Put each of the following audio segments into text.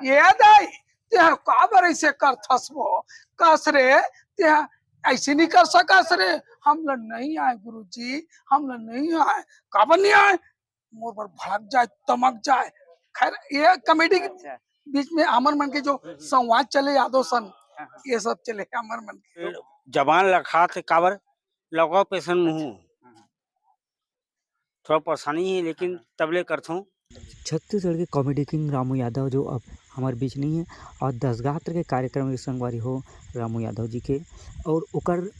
ये दाई ते काबर ऐसे करथस वो कस रे ते ऐसे नहीं कर सकस रे हम लोग नहीं आए गुरुजी हम लोग नहीं आए काबर नहीं आए मोर पर भड़क जाए तमक जाए खैर ये कॉमेडी के अच्छा बीच में अमर मन के जो संवाद चले यादव सन ये सब चले अमर मन के जबान लखा थे काबर लगा पेशन मुँह थोड़ा परेशानी है लेकिन तबले करथूं। छत्तीसगढ़ के कॉमेडी किंग रामू यादव जो अब हमारे बीच नहीं है और दसगात्र के कार्यक्रम में संगवारी हो रामू यादव जी के और ओकर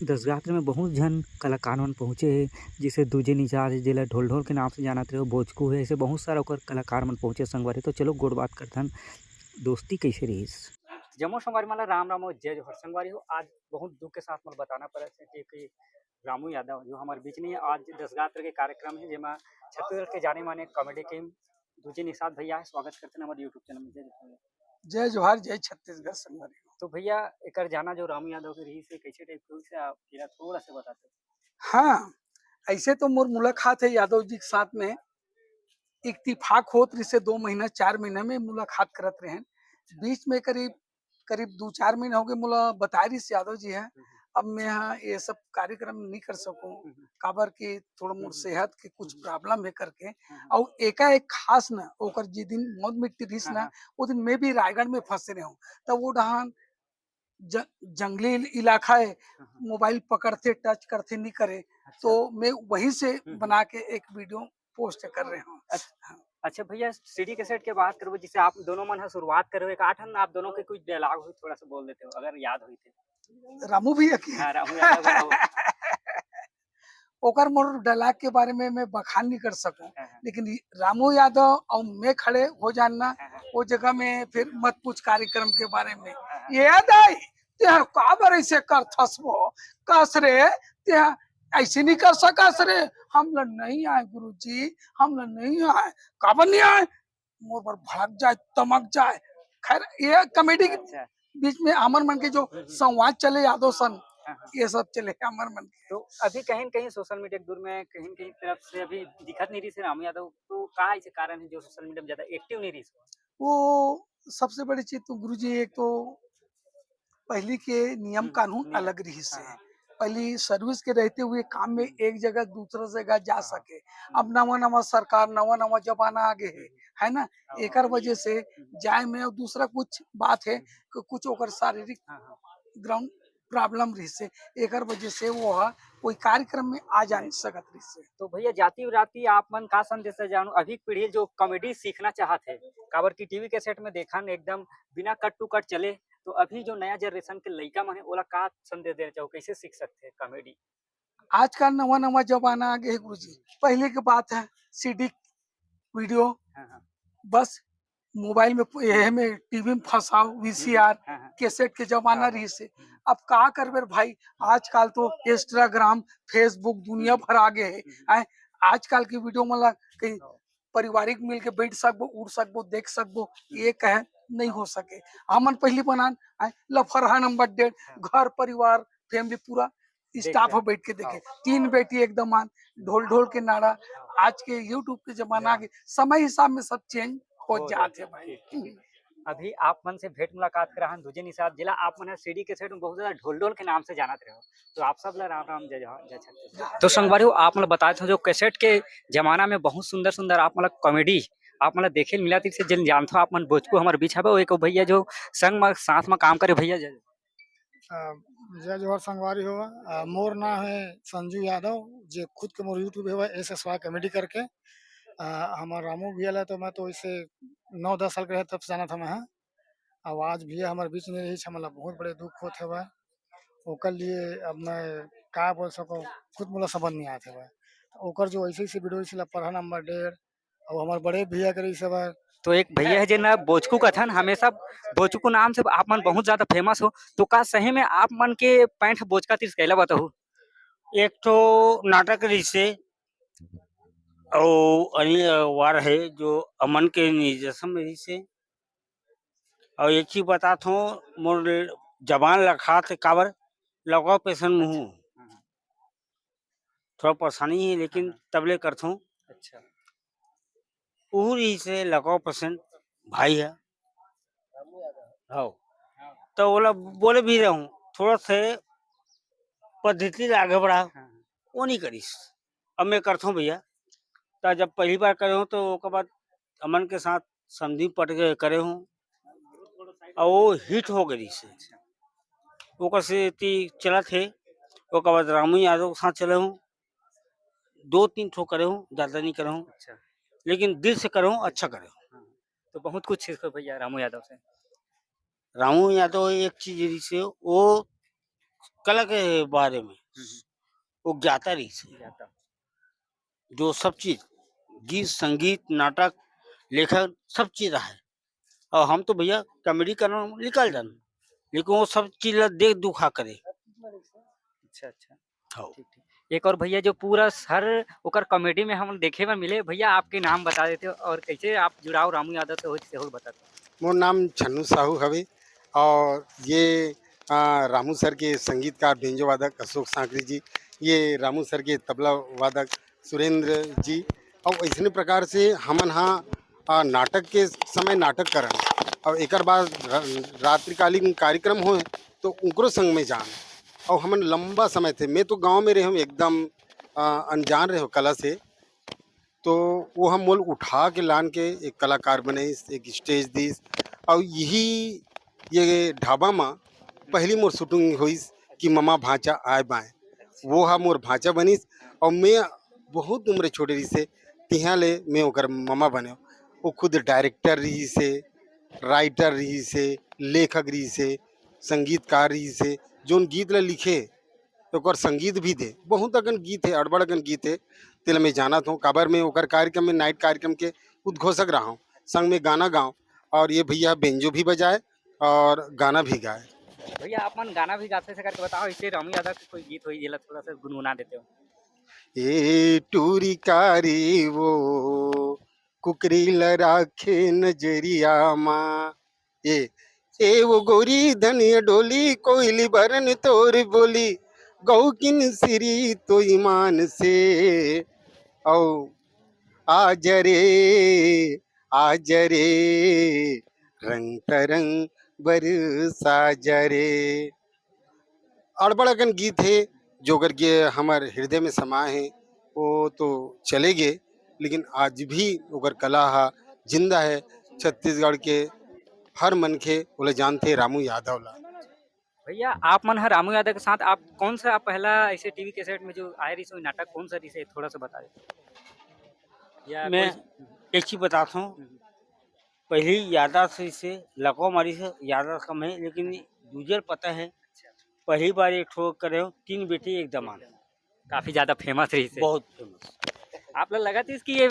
दसगात्र में बहुत जन कलाकार मन पहुँचे है जिसे दूजे निचार जिला ढोल ढोल के नाम से जानते हो भोजकू है ऐसे बहुत सारा ओकर कलाकार मन पहुँचे संगवारी। तो चलो गोड़ बात करथन दोस्ती कैसे रही जम्मू संगवारी माला राम राम और जय जोहर संगवारी हो। आज बहुत दुख के साथ मैं बताना पड़ा है कि रामू यादव जो हमारे बीच नहीं है आज दसगात्र के कार्यक्रम है जेमा छत्तीसगढ़ के जाने माने कॉमेडी किंग दूजे निषाद भैया है स्वागत करते हैं हमारे यूट्यूब चैनल में। जय जोहार जय छत्तीसगढ़ संगवारी तो भैया एक जाना जो रामू यादव की रही से कैसे टाइप से आप थोड़ा सा बताते। हाँ ऐसे तो मोर मुलाकात है यादव जी के साथ में इत्तेफाक होत रही से 2 महीना 4 महीना में मुलाकात करत रहे बीच में करीब करीब 2-4 महीने हो गए मुला बता रही से यादव जी है अब मैं यहाँ ये सब कार्यक्रम नहीं कर सकूं काबर की थोड़ा मोर सेहत के कुछ प्रॉब्लम है करके और एकाएक खास न ओकर जी दिन मौत मिट्टी रहीस ना वो दिन मैं भी रायगढ़ में फंसे रहे हूँ तब वो डहान जंगली इलाका है मोबाइल पकड़ते टच करते नहीं करे तो मैं वहीं से बना के एक वीडियो पोस्ट कर रहे हूँ। अच्छा भैया सीडी कैसेट के बात करो जिसे आप दोनों मन शुरुआत करो एक आठन आप दोनों के कुछ डायलॉग हुई थोड़ा सा बोल देते हो अगर याद हुई थे। रामू भैया की हाँ, रामू यादव ओकर मोर डायलॉग के बारे में मैं बखान नहीं कर सकूं लेकिन रामू यादव और मैं खड़े हो जानना वो जगह में फिर मत पूछ कार्यक्रम के बारे में ये दाई ते काबर ऐसे करथस वो कस रे ते ऐसे नहीं कर सकस रे हम लोग नहीं आए गुरुजी हम लोग नहीं आए काबर नहीं आए मोर पर भड़क जाए तमक जाए खैर ये कॉमेडी के बीच में अमर मन के जो संवाद चले यादव सन ये सब चले अमर मन के। तो अभी कहीं कहीं सोशल मीडिया दूर में कहीं कहीं तरफ से अभी दिखत नहीं रही से रामू यादव तो का ऐसे कारण है जो सोशल मीडिया में ज्यादा एक्टिव नहीं रही वो सबसे बड़ी चीज तो गुरुजी एक तो पहली के नियम कानून अलग रही से पहली सर्विस के रहते हुए काम में एक जगह दूसरा जगह जा सके अब नवा नवा सरकार नवा नवा जमाना आगे है ना एक वजह से जाए में और दूसरा कुछ बात है कि कुछ ओकर शारीरिक ग्राउंड प्रॉब्लम रही से एक वजह से वो कोई कार्यक्रम में आ जा नहीं सकत रही से। तो भैया जाति राति आप मन का संदेश जानू अभी पीढ़ी जो कॉमेडी सीखना चाहते हैं काबर की टीवी के सेट में देखा एकदम बिना कट टू कट चले तो अभी जो नया जनरेशन के लड़का मन है ओला का संदेश देना चाहो कैसे सीख सकते हैं कॉमेडी। आज का नवा नवा जमाना आ गया गुरुजी पहले की बात है सीडी वीडियो बस मोबाइल में टीवी में फंसाओ वीसीआर कैसेट के जमाना रही से अब का करबे भाई आजकल तो इंस्टाग्राम फेसबुक दुनिया भर आगे है आजकल की वीडियो मतलब कहीं पारिवारिक मिल के बैठ सकबो उड़ सकबो देख सकबो ये कहे नहीं हो सके हमन पहली बनान लफरहा नंबर 1.5 घर परिवार फैमिली पूरा स्टाफ बैठ के देखे 3 बेटी एकदम ढोल ढोल के नारा आज के यूट्यूब के जमाना के समय हिसाब में सब चेंज हो जाते भाई। अभी आप मन से भेंट मुलाकात करा दूजे निषाद जिला आप मन सीडी के सेट में बहुत ज्यादा ढोल ढोल के नाम से जानते रहो तो आप सब राम राम जय जय। तो संगवारी आप मतलब बताए थे जो कैसेट के जमाना में बहुत सुंदर सुंदर आप मतलब कॉमेडी आप मतलब देखे मिला थी से जिन जानते हो आप मन भोजपुर हमारे बीच है एक भैया जो संग में साथ में काम करे भैया जय जोहर संगवारी हो मोर ना है संजू यादव जो खुद के मोर यूट्यूब है SSY कॉमेडी करके हमारा रामू भैया तो मैं तो इसे 9-10 साल के तब से जाना था मैं आवाज भी हमारे बीच में रही मतलब बहुत बड़े दुख होते हुए ओकर लिए अब मैं का बोल सको खुद मुला समझ नहीं आते हुए ओकर जो ऐसे ऐसे वीडियो इसलिए पढ़ा नंबर 1.5 और हमारे बड़े भैया करे सब तो एक भैया है जिन भोजकू कथन हमेशा भोजकू नाम से आप मन बहुत ज्यादा फेमस हो तो का सही में आप मन के पैंट भोजका तीस कहला बताओ। एक तो नाटक रिश्ते और वार है जो अमन के निर्देशन में से और एक ही बता थो मोर जबान लखा थे काबर लगा पेशन मुँह थोड़ा परेशानी है लेकिन तबले करथूं। अच्छा उहरी से लगाओ पसंद भाई है हाँ तो बोले भी रहूं थोड़ा से पद्धति ले आगे बढ़ा वो नहीं करीस अब मैं करता हूँ भैया तो जब पहली बार करे हूँ तो ओकर बाद अमन के साथ संधि पट के करे हूँ और वो हिट हो गई से ओकर से चला थे ओकर बाद रामू यादव के साथ चले हूँ 2-3 ठो करे हूँ ज्यादा नहीं करे हूँ अच्छा लेकिन दिल से करे हूँ अच्छा करे हूँ। तो बहुत कुछ सीखो भैया रामू यादव से। रामू यादव एक चीज से वो कला के बारे में वो ज्ञाता रही से जाता जो सब चीज गीत संगीत नाटक लेखन सब चीज है और हम तो भैया कॉमेडी करना निकल जाना लेकिन वो सब चीज देख दुखा करे। अच्छा अच्छा हाँ ठीक ठीक। एक और भैया जो पूरा हर ओकर कॉमेडी में हम देखे में मिले भैया आपके नाम बता देते हो और कैसे आप जुड़ाव रामू यादव से हो से बताते। मोर नाम छन्नू साहू हवे और ये रामू सर के संगीतकार बेंजो वादक अशोक सांकरी जी, ये रामू सर के तबला वादक सुरेंद्र जी और ऐसने प्रकार से हमन हाँ नाटक के समय नाटक करन और एक बाद रात्रिकालीन कार्यक्रम हो तो उनकरो संग में जान और हमन लंबा समय थे मैं तो गांव में रहे हूँ एकदम अनजान रहे हो कला से तो वो हम मोल उठा के लान के एक कलाकार बने एक स्टेज दीस और यही ये ढाबा में पहली मोर शूटिंग हुई कि ममा भांचा आए बाएँ वो हा मोर भांचा बनीस और मैं बहुत उम्र छोटे रही से तिहा ले मैं ओकर ममा बने वो खुद डायरेक्टर रही से राइटर रही से लेखक रही से संगीतकार रही से जोन गीत ला लिखे ओकर संगीत भी दे बहुत अगन गीत है अड़बड़ अगन गीत है तिल में जाना था काबर में ओकर कार्यक्रम में नाइट कार्यक्रम के उद्घोषक रहा हूँ संग में गाना गाऊँ और ये भैया बेंजो भी बजाए और गाना भी गाए। भैया आप मन गाना भी गाते से करके बताओ इसे रामू यादव के कोई गीत हो जिला थोड़ा सा गुनगुना देते हो। ए टूरी कारी वो कुकरी लराखे नजरिया माँ ए वो गोरी धनिया डोली कोयली बरन तोर बोली गौ किन सिरी तो ईमान से औ आज रे रंग तरंग बरसा जरे अड़बड़गन गीत है जो अगर के हमारे हृदय में समाये हैं वो तो चले गए लेकिन आज भी उगर कला हा जिंदा है छत्तीसगढ़ के हर मन के बोले जानते रामू यादव ला। भैया आप मन है रामू यादव के साथ आप कौन सा पहला ऐसे टीवी कैसेट में जो आए रही सो नाटक कौन सा रही थोड़ा सा बता दे। या मैं एक चीज बताता हूँ पहली यादाश्त से लको मारी से यादाश्त कम है लेकिन दूसर पता है पहली बार एक ठोक करे हो 3 बेटी एक दमाद काफी ज्यादा फेमस रही से बहुत फेमस। आप लोग लगा थी इसकी ये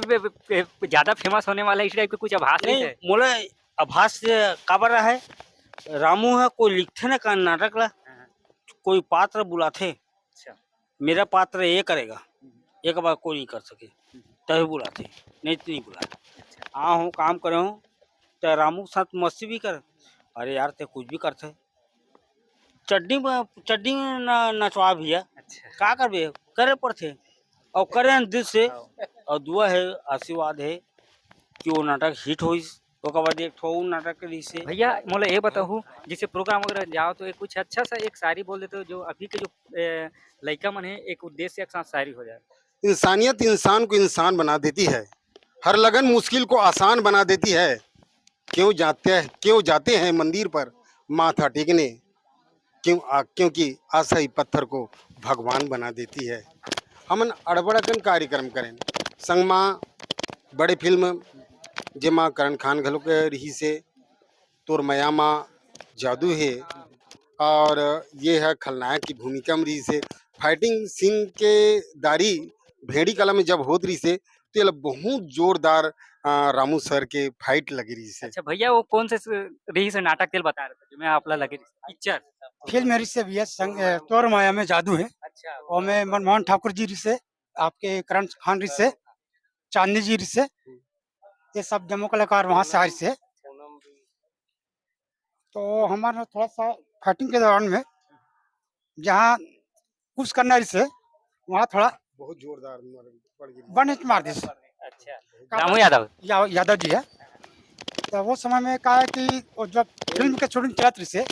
ज्यादा फेमस होने वाला इस टाइप के कुछ आभास नहीं है। मोला आभास से काबर है रामू है कोई लिखते ना का नाटक ला कोई पात्र बुलाते अच्छा मेरा पात्र ये करेगा एक बार कोई नहीं कर सके तभी बुलाते नहीं तो नहीं बुलाते हाँ हूँ काम करे हूँ तो रामू के साथ मस्ती भी कर अरे यार ते कुछ भी करते चड्डी में नचवा भैया अच्छा का करबे करे पड़ते और करे दिल से और दुआ है आशीर्वाद है कि वो नाटक हिट होई ओकर बाद एक ठो नाटक करी से। भैया मोला ये बताओ जैसे प्रोग्राम वगैरह जाओ तो एक कुछ अच्छा सा एक शायरी बोल देते हो जो अभी के जो लड़का मन है एक उद्देश्य के साथ शायरी हो जाए। इंसानियत इंसान को इंसान बना देती है हर लगन मुश्किल को आसान बना देती है क्यों जाते हैं मंदिर पर माथा टेकने क्योंकि आशाई पत्थर को भगवान बना देती है। हमन अड़बड़कन कार्यक्रम करें संग माँ बड़े फिल्म जेमा करण खान घलो के रही से तोर मया माँ जादू है और ये है खलनायक की भूमिका में रही से फाइटिंग सीन के दारी भेड़ी कला में जब होत रही से तो ये बहुत जोरदार रामू सर के फाइट लगी रही से। अच्छा भैया वो कौन से रही से नाटक तेल बता रहे थे जो मैं आप लगे पिक्चर फिल्म मेरी से भी है संग तोर माया में जादू है अच्छा और मैं मनमोहन ठाकुर जी से आपके करण खान से चांदनी जी से ये सब डेमो कलाकार वहाँ से आए से तो हमारा थोड़ा सा फाइटिंग के दौरान में जहाँ कुछ करना से वहाँ थोड़ा बहुत जोरदार बन मार दे अच्छा रामू यादव यादव जी है तो वो समय में कहा है कि वो जब फिल्म के शूटिंग चलत रही से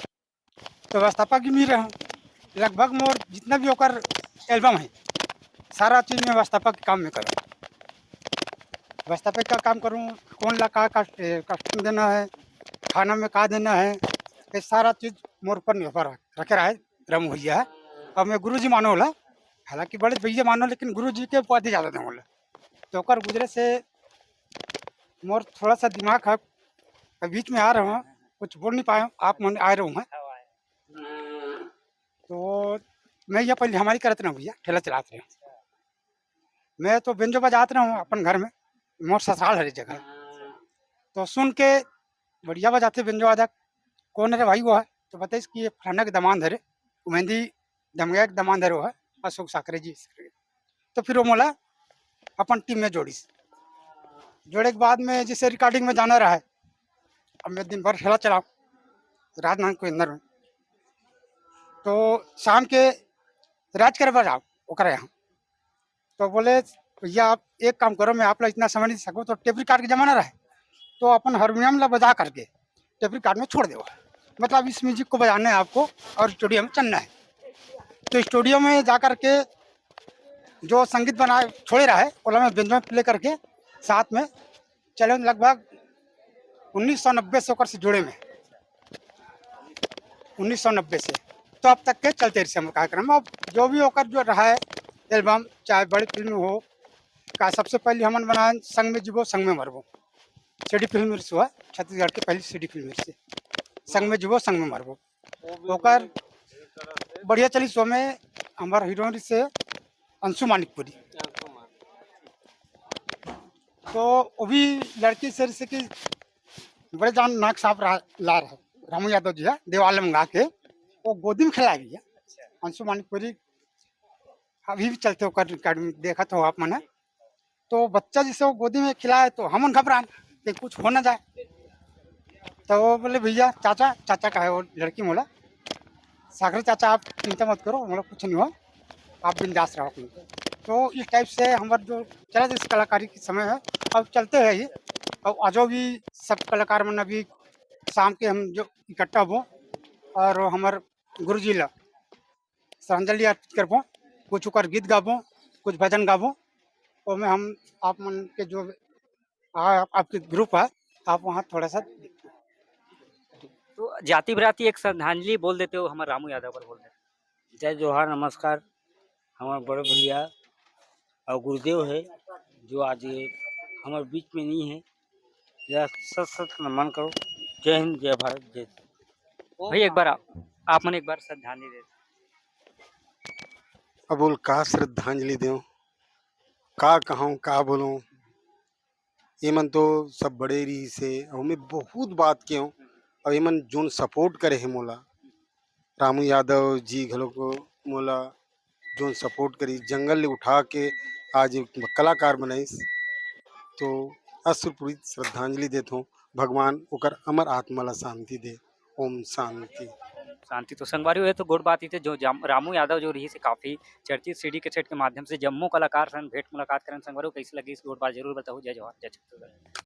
तो व्यवस्थापक भी मिल रहे हूँ लगभग मोर जितना भी होकर एल्बम है सारा चीज़ में व्यवस्थापक के काम में करूँ व्यवस्थापक का काम करूँ कौन ला का कस्टम देना है खाना में का देना है ये सारा चीज़ मोर पर निर्भर रखे रहा है रामू भैया है और मैं गुरु जी मानो होला हालांकि बड़े भैया मानो लेकिन गुरु जी के पद ज़्यादा दे होला तो ओकर गुजरे से मोर थोड़ा सा दिमाग है बीच में आ रहा हूँ कुछ बोल नहीं पाया आप मन आ रहा हूँ तो मैं ये पहले हमारी करते ना भैया ठेला चलाते रहे मैं तो बेंजो बजाते रहा हूँ अपन घर में मोर ससुराल हर जगह तो सुन के बढ़िया बजाते बेंजो वादक कौन है भाई वो है तो बताइए कि ये फलाना के दमान धरे मेहंदी दमगा के दमान धरे वो है अशोक साकरे जी तो फिर वो मोला अपन टीम में जोड़ी जोड़े के बाद में जैसे रिकॉर्डिंग में जाना रहा है अब मैं दिन भर ठेला चलाऊँ राजनांद को अंदर में तो शाम के राज करे बजाओ ओकरे यहाँ तो बोले भैया आप एक काम करो मैं आप लोग इतना समझ नहीं सकूँ तो टेप रिकॉर्ड का जमाना रहे तो अपन हारमोनियम ला बजा करके टेप रिकॉर्ड में छोड़ दो मतलब इस म्यूजिक को बजाना है आपको और स्टूडियो में चलना है तो स्टूडियो में जा करके जो संगीत बना छोड़े रहा है ओला में बेंजो में प्ले करके साथ में चले लगभग 1990 से से जुड़े में 1990 से तो अब तक के चलते रहे हम कार्यक्रम अब जो भी होकर जो रहा है एल्बम चाहे बड़ी फिल्म हो का सबसे पहले हमन बनाए संग में जीवो संग में मरबो सीडी फिल्म हुआ छत्तीसगढ़ की पहली सीडी फिल्म से संग में जीवो संग में मरबो होकर बढ़िया चली शो में हमारे हीरोइन से अंशु मानिकपुरी तो वो भी लड़की से कि बड़े जान नाक साफ ला रहा है रामू यादव जी है देवाल मंगा के वो गोदी में खिला गया अंशु मानिकपुरी अभी भी चलते हो कर देखा तो आप मने तो बच्चा जिसे वो गोदी में खिलाए तो हम घबराए कि कुछ हो ना जाए तो वो बोले भैया चाचा चाचा का है वो लड़की मोला सागर चाचा आप चिंता मत करो मोला कुछ नहीं हो आप बिंदास रहो तो इस टाइप से हमारे जो चला जिस कलाकारी के समय है अब चलते हैं ये अब आजो भी सब कलाकार मन अभी शाम के हम जो इकट्ठा हो और हमारे गुरु जी ला श्रद्धांजलि अर्पित करबो कुछ उकर गीत गाबो कुछ भजन गाबो और में हम आप मन के जो आपके ग्रुप है आप वहाँ थोड़ा सा तो जाति बराती एक श्रद्धांजलि बोल देते हो हमारे रामू यादव पर बोल देते जय जोहार नमस्कार हमारे बड़े भैया और गुरुदेव है जो आज ये हमारे बीच में नहीं है यह सत सत नमन करो जय हिंद जय भारत जय भाई एक बार आप मन एक बार श्रद्धांजलि दे अब बोल का श्रद्धांजलि दें का कहूँ का बोलूँ ये मन तो सब बड़े रही से और मैं बहुत बात किया हूँ और ये मन जोन सपोर्ट करे है मोला रामू यादव जी घलो को मोला जोन सपोर्ट करी जंगल ले उठा के आज एक कलाकार बनाइस तो अश्रुपूरी श्रद्धांजलि देता हूँ भगवान ओकर अमर आत्मा ला शांति दे ओम शांति शांति तो संगवारी हुए तो गुड बात ही थे जो रामू यादव जो रही से काफी चर्चित सीडी कैसेट के माध्यम से जम्मू कलाकार सन भेंट मुलाकात करें संगवारी कैसे लगी इस गुड बात जरूर बताओ जय जवाहर जय छत्तीसगढ़।